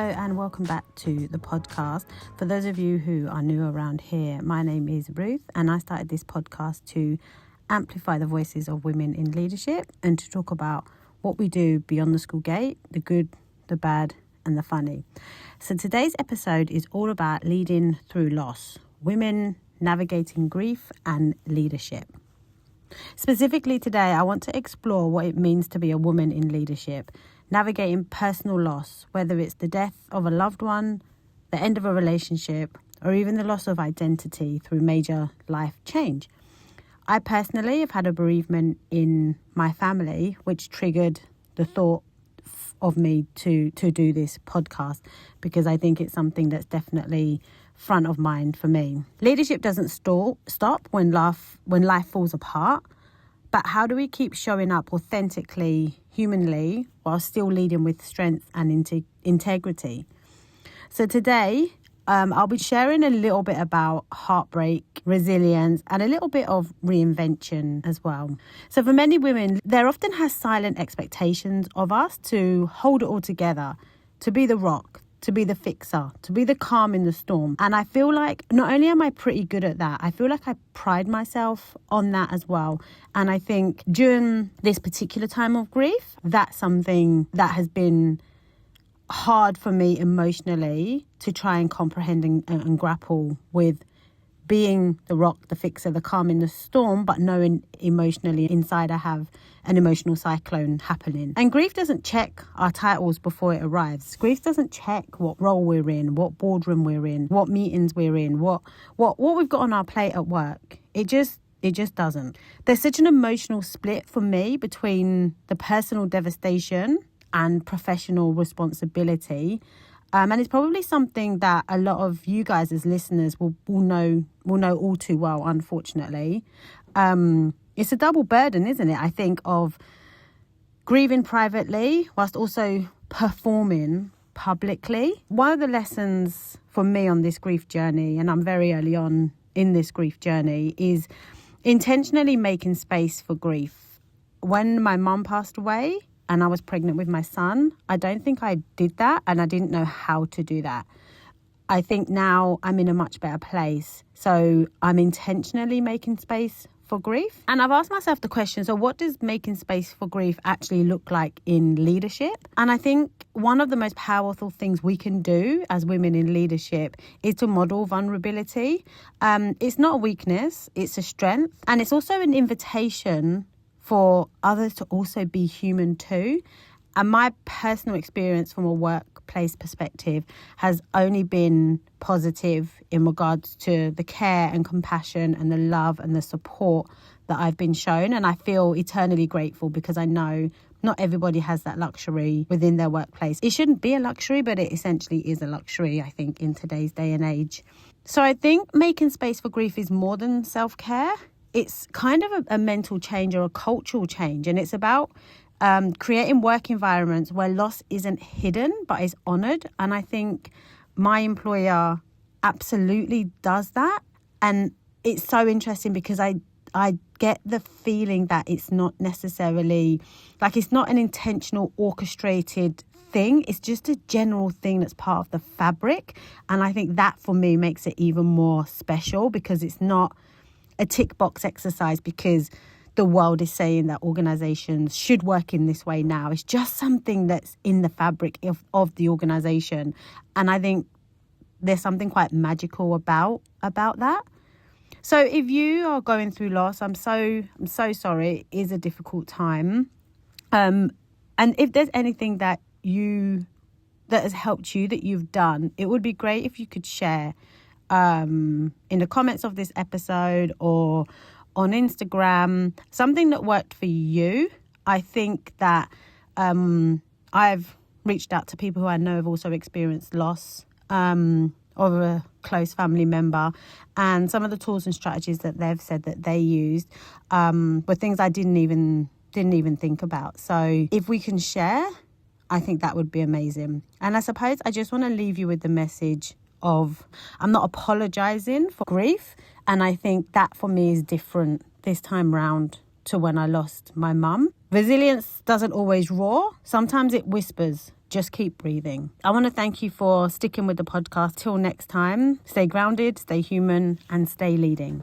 Hello and welcome back to the podcast. For those of you who are new around here, my name is Ruth and I started this podcast to amplify the voices of women in leadership and to talk about what we do beyond the school gate, the good, the bad and the funny. So today's episode is all about leading through loss, women navigating grief and leadership. Specifically today, I want to explore what it means to be a woman in leadership, navigating personal loss, whether it's the death of a loved one, the end of a relationship, or even the loss of identity through major life change. I personally have had a bereavement in my family, which triggered the thought of me to do this podcast, because I think it's something that's definitely front of mind for me. Leadership doesn't stop when life falls apart, but how do we keep showing up authentically, humanly, while still leading with strength and integrity? So today, I'll be sharing a little bit about heartbreak, resilience, and a little bit of reinvention as well. So for many women, there often has silent expectations of us to hold it all together, to be the rock, to be the fixer, to be the calm in the storm. And I feel like not only am I pretty good at that, I feel like I pride myself on that as well. And I think during this particular time of grief, that's something that has been hard for me emotionally to try and comprehend and grapple with, being the rock, the fixer, the calm in the storm, but knowing emotionally inside I have an emotional cyclone happening. And grief doesn't check our titles before it arrives. Grief doesn't check what role we're in, what boardroom we're in, what meetings we're in, what we've got on our plate at work. It just doesn't. There's such an emotional split for me between the personal devastation and professional responsibility. And it's probably something that a lot of you guys as listeners will know all too well, unfortunately. It's a double burden, isn't it? I think, of grieving privately whilst also performing publicly. One of the lessons for me on this grief journey, and I'm very early on in this grief journey, is intentionally making space for grief. When my mum passed away, and I was pregnant with my son, I don't think I did that, and I didn't know how to do that. I think now I'm in a much better place. So I'm intentionally making space for grief. And I've asked myself the question, so what does making space for grief actually look like in leadership? And I think one of the most powerful things we can do as women in leadership is to model vulnerability. It's not a weakness, it's a strength. And it's also an invitation for others to also be human too. And my personal experience from a workplace perspective has only been positive in regards to the care and compassion and the love and the support that I've been shown. And I feel eternally grateful because I know not everybody has that luxury within their workplace. It shouldn't be a luxury, but it essentially is a luxury, I think, in today's day and age. So I think making space for grief is more than self-care. It's kind of a mental change or a cultural change. And it's about creating work environments where loss isn't hidden, but is honoured. And I think my employer absolutely does that. And it's so interesting because I get the feeling that it's not necessarily, like, it's not an intentional orchestrated thing. It's just a general thing that's part of the fabric. And I think that for me makes it even more special, because it's not a tick box exercise because the world is saying that organizations should work in this way now. It's just something that's in the fabric of the organization. And I think there's something quite magical about that. So if you are going through loss, I'm so sorry. It is a difficult time. And if there's anything that has helped you, that you've done, it would be great if you could share in the comments of this episode or on Instagram, something that worked for you. I think that I've reached out to people who I know have also experienced loss of a close family member, and some of the tools and strategies that they've said that they used were things I didn't even think about. So if we can share, I think that would be amazing. And I suppose I just want to leave you with the message of, I'm not apologizing for grief. And I think that for me is different this time round to when I lost my mum. Resilience doesn't always roar. Sometimes it whispers. just keep breathing. I want to thank you for sticking with the podcast. Till next time, stay grounded, stay human, and stay leading.